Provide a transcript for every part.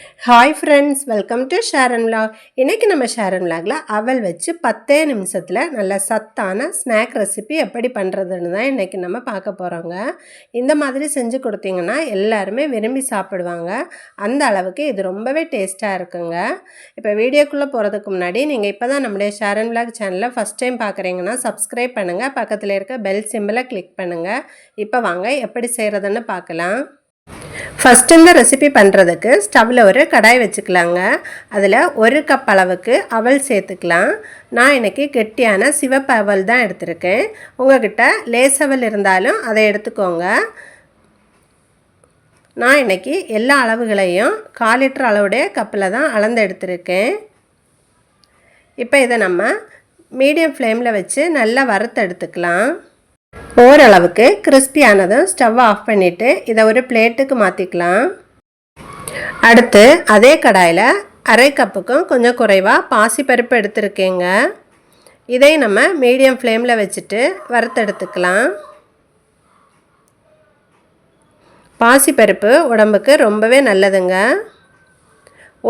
Hi friends, welcome to Sharon vlog. இன்றைக்கி நம்ம ஷேரன் விலாகில் அவல் வச்சு 10 நிமிஷத்தில் நல்ல சத்தான ஸ்நாக் ரெசிபி எப்படி பண்ணுறதுன்னு தான் இன்றைக்கி நம்ம பார்க்க போகிறோங்க. இந்த மாதிரி செஞ்சு கொடுத்தீங்கன்னா எல்லாருமே விரும்பி சாப்பிடுவாங்க. அந்த அளவுக்கு இது ரொம்பவே டேஸ்ட்டாக இருக்குங்க. இப்போ வீடியோக்குள்ளே போகிறதுக்கு முன்னாடி நீங்கள் இப்போ தான் நம்முடைய ஷேரன் விலாக் சேனலை ஃபஸ்ட் டைம் பார்க்குறீங்கன்னா சப்ஸ்கிரைப் பண்ணுங்கள், பக்கத்தில் இருக்க பெல் சிம்பிளை கிளிக் பண்ணுங்கள். இப்போ வாங்க எப்படி செய்கிறதுன்னு பார்க்கலாம். ஃபஸ்ட்டு இந்த ரெசிபி பண்ணுறதுக்கு ஸ்டவ்வில் ஒரு கடாய் வச்சுக்கலாங்க. அதில் 1 கப் அளவுக்கு அவல் சேர்த்துக்கலாம். நான் இன்றைக்கி கெட்டியான சிவப்பு அவல் தான் எடுத்திருக்கேன். உங்கள்கிட்ட லேஸ் அவல் இருந்தாலும் அதை எடுத்துக்கோங்க. நான் இன்றைக்கி எல்லா அளவுகளையும் 1/4 லிட்டர் அளவுடைய கப்பில் தான் அளந்து எடுத்திருக்கேன். இப்போ இதை நம்ம மீடியம் ஃப்ளேமில் வச்சு நல்லா வறுத்து எடுத்துக்கலாம். ஓரளவுக்கு கிறிஸ்பியானதும் ஸ்டவ் ஆஃப் பண்ணிவிட்டு இதை ஒரு பிளேட்டுக்கு மாற்றிக்கலாம். அடுத்து அதே கடாயில் 1/2 கப்புக்கும் கொஞ்சம் குறைவாக பாசிப்பருப்பு எடுத்துருக்கேங்க. இதை நம்ம மீடியம் ஃப்ளேமில் வச்சுட்டு வறுத்தெடுத்துக்கலாம். பாசிப்பருப்பு உடம்புக்கு ரொம்பவே நல்லதுங்க.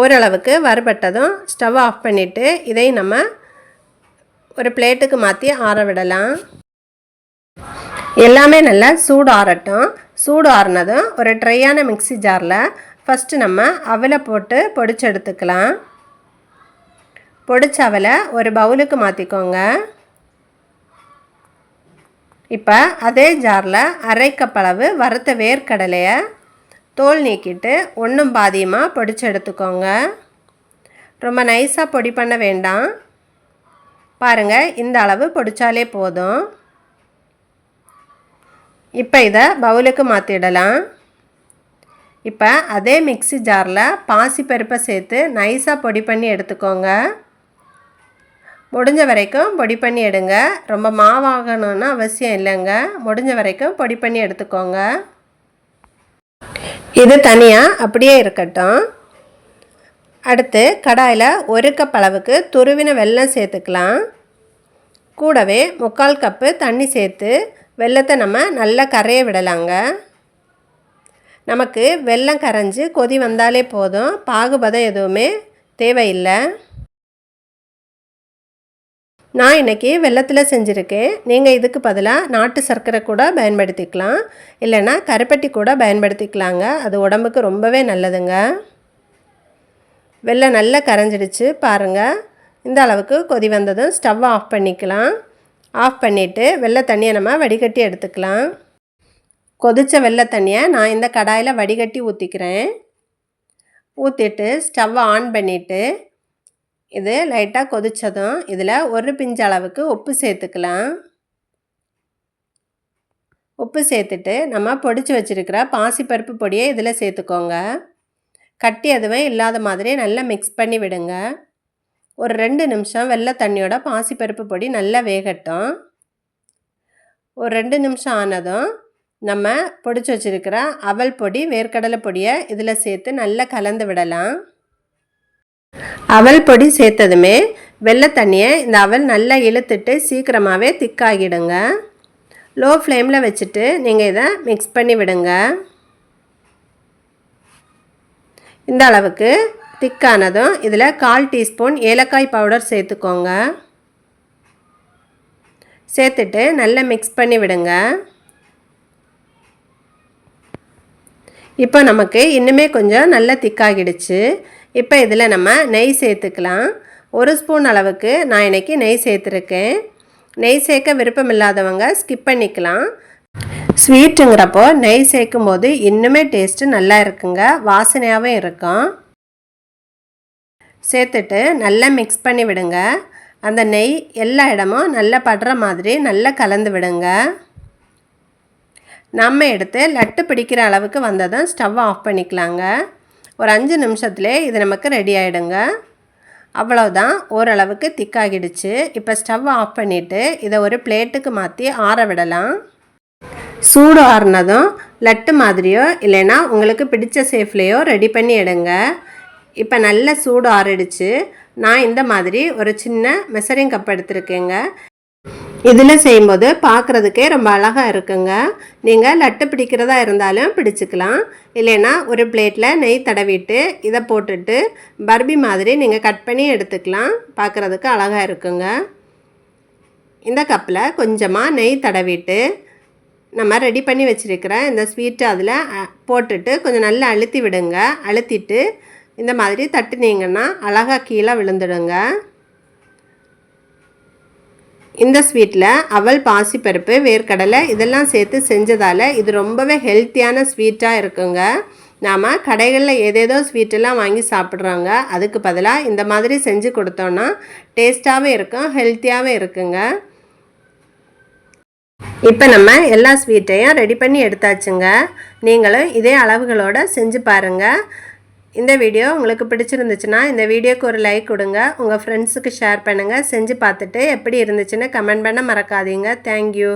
ஓரளவுக்கு வறுபட்டதும் ஸ்டவ் ஆஃப் பண்ணிவிட்டு இதை நம்ம ஒரு பிளேட்டுக்கு மாற்றி ஆற விடலாம். எல்லாமே நல்லா சூடு ஆறட்டும். சூடு ஆறினதும் ஒரு ட்ரையான மிக்ஸி ஜாரில் ஃபஸ்ட்டு நம்ம அவலை போட்டு பொடிச்சு எடுத்துக்கலாம். பொடிச்ச அவலை ஒரு பவுலுக்கு மாற்றிக்கோங்க. இப்போ அதே ஜாரில் 1/2 கப் அளவு வறுத்த வேர்க்கடலையை தோல் நீக்கிட்டு ஒன்றும் பாதியமாக பொடிச்சு எடுத்துக்கோங்க. ரொம்ப நைஸாக பொடி பண்ண வேண்டாம். பாருங்கள், இந்த அளவு பொடிச்சாலே போதும். இப்போ இதை பவுலுக்கு மாற்றிடலாம். இப்போ அதே மிக்ஸி ஜாரில் பாசிப்பருப்பை சேர்த்து நைஸாக பொடி பண்ணி எடுத்துக்கோங்க. முடிஞ்ச வரைக்கும் பொடி பண்ணி எடுங்க. ரொம்ப மாவாகணும்னு அவசியம் இல்லைங்க. முடிஞ்ச வரைக்கும் பொடி பண்ணி எடுத்துக்கோங்க. இது தனியாக அப்படியே இருக்கட்டும். அடுத்து கடாயில் 1 கப் அளவுக்கு துருவின வெல்லம் சேர்த்துக்கலாம். கூடவே 3/4 கப்பு தண்ணி சேர்த்து வெல்லத்தை நம்ம நல்லா கரைய விடலாங்க. நமக்கு வெல்லம் கரைஞ்சி கொதி வந்தாலே போதும், பாகுபதம் எதுவுமே தேவையில்லை. நான் இன்றைக்கி வெல்லத்தில் செஞ்சுருக்கேன். நீங்கள் இதுக்கு பதிலாக நாட்டு சர்க்கரை கூட பயன்படுத்திக்கலாம், இல்லைன்னா கருப்பட்டி கூட பயன்படுத்திக்கலாங்க. அது உடம்புக்கு ரொம்பவே நல்லதுங்க. வெல்லம் நல்லா கரைஞ்சிடுச்சு பாருங்கள். இந்த அளவுக்கு கொதி வந்ததும் ஸ்டவ் ஆஃப் பண்ணிக்கலாம். ஆஃப் பண்ணிவிட்டு வெள்ளை தண்ணியை நம்ம வடிகட்டி எடுத்துக்கலாம். கொதித்த வெள்ளை தண்ணியை நான் இந்த கடாயில் வடிகட்டி ஊற்றிக்கிறேன். ஊற்றிட்டு ஸ்டவ்வை ஆன் பண்ணிவிட்டு இது லைட்டாக கொதித்ததும் இதில் 1 பிஞ்சு அளவுக்கு உப்பு சேர்த்துக்கலாம். உப்பு சேர்த்துட்டு நம்ம பொடிச்சு வச்சுருக்கிற பாசிப்பருப்பு பொடியை இதில் சேர்த்துக்கோங்க. கட்டி எதுவும் இல்லாத மாதிரி நல்லா மிக்ஸ் பண்ணி விடுங்க. ஒரு 2 நிமிஷம் வெள்ளை தண்ணியோட பாசிப்பருப்பு பொடி நல்லா வேகட்டும். ஒரு 2 நிமிஷம் ஆனதும் நம்ம பொடிச்சு வச்சுருக்கிற அவல் பொடி வேர்க்கடலை பொடியை இதில் சேர்த்து நல்லா கலந்து விடலாம். அவல் பொடி சேர்த்ததுமே வெள்ளை தண்ணியை இந்த அவல் நல்லா இழுத்துட்டு சீக்கிரமாகவே திக்காகிடுங்க. லோ ஃப்ளேமில் வச்சுட்டு நீங்கள் இதை மிக்ஸ் பண்ணி விடுங்க. இந்த அளவுக்கு திக்கானதும் இதில் 1/4 டீஸ்பூன் ஏலக்காய் பவுடர் சேர்த்துக்கோங்க. சேர்த்துட்டு நல்லா மிக்ஸ் பண்ணி விடுங்க. இப்போ நமக்கு இன்னுமே கொஞ்சம் நல்லா திக்காகிடுச்சு. இப்போ இதில் நம்ம நெய் சேர்த்துக்கலாம். 1 ஸ்பூன் அளவுக்கு நான் இன்றைக்கி நெய் சேர்த்துருக்கேன். நெய் சேர்க்க விருப்பம் இல்லாதவங்க ஸ்கிப் பண்ணிக்கலாம். ஸ்வீட்டுங்கிறப்போ நெய் சேர்க்கும் போது இன்னுமே டேஸ்ட்டு நல்லா இருக்குங்க, வாசனையாகவும் இருக்கும். சேர்த்துட்டு நல்லா மிக்ஸ் பண்ணி விடுங்க. அந்த நெய் எல்லா இடமும் நல்லா படுற மாதிரி நல்லா கலந்து விடுங்க. நம்ம எடுத்து லட்டு பிடிக்கிற அளவுக்கு வந்ததும் ஸ்டவ் ஆஃப் பண்ணிக்கலாங்க. ஒரு 5 நிமிஷத்துலேயே இது நமக்கு ரெடி ஆகிடுங்க. அவ்வளோதான், ஓரளவுக்கு திக்காகிடுச்சு. இப்போ ஸ்டவ் ஆஃப் பண்ணிவிட்டு இதை ஒரு பிளேட்டுக்கு மாற்றி ஆற விடலாம். சூடு ஆறுனதும் லட்டு மாதிரியோ இல்லைன்னா உங்களுக்கு பிடிச்ச ஷேப்லேயோ ரெடி பண்ணி எடுங்க. இப்போ நல்ல சூடு ஆறிடுச்சு. நான் இந்த மாதிரி ஒரு சின்ன மெஷரிங் கப் எடுத்துருக்கேங்க. இதில் செய்யும்போது பார்க்குறதுக்கே ரொம்ப அழகாக இருக்குங்க. நீங்கள் லட்டு பிடிக்கிறதா இருந்தாலும் பிடிச்சிக்கலாம். இல்லைன்னா ஒரு பிளேட்டில் நெய் தடவிட்டு இதை போட்டுட்டு பர்பி மாதிரி நீங்கள் கட் பண்ணி எடுத்துக்கலாம். பார்க்குறதுக்கு அழகாக இருக்குங்க. இந்த கப்பில் கொஞ்சமாக நெய் தடவிட்டு நம்ம ரெடி பண்ணி வச்சுருக்கிற இந்த ஸ்வீட்டை அதில் போட்டுட்டு கொஞ்சம் நல்லா அழுத்தி விடுங்க. அழுத்திட்டு இந்த மாதிரி தட்டுனீங்கன்னா அழகாக கீழே விழுந்துடுங்க. இந்த ஸ்வீட்டில் அவல், பாசிப்பருப்பு, வேர்க்கடலை இதெல்லாம் சேர்த்து செஞ்சதால் இது ரொம்பவே ஹெல்த்தியான ஸ்வீட்டாக இருக்குங்க. நாம் கடைகளில் ஏதேதோ ஸ்வீட்டெல்லாம் வாங்கி சாப்பிட்றோங்க. அதுக்கு பதிலாக இந்த மாதிரி செஞ்சு கொடுத்தோன்னா டேஸ்ட்டாகவும் இருக்கும், ஹெல்த்தியாகவும் இருக்குங்க. இப்போ நம்ம எல்லா ஸ்வீட்டையும் ரெடி பண்ணி எடுத்தாச்சுங்க. நீங்களும் இதே அளவுகளோடு செஞ்சு பாருங்கள். இந்த வீடியோ உங்களுக்கு பிடிச்சிருந்துச்சுன்னா இந்த வீடியோக்கு ஒரு லைக் கொடுங்க. உங்கள் ஃப்ரெண்ட்ஸுக்கு ஷேர் பண்ணுங்கள். செஞ்சு பார்த்துட்டு எப்படி இருந்துச்சுன்னு கமெண்ட் பண்ண மறக்காதீங்க. தேங்க்யூ.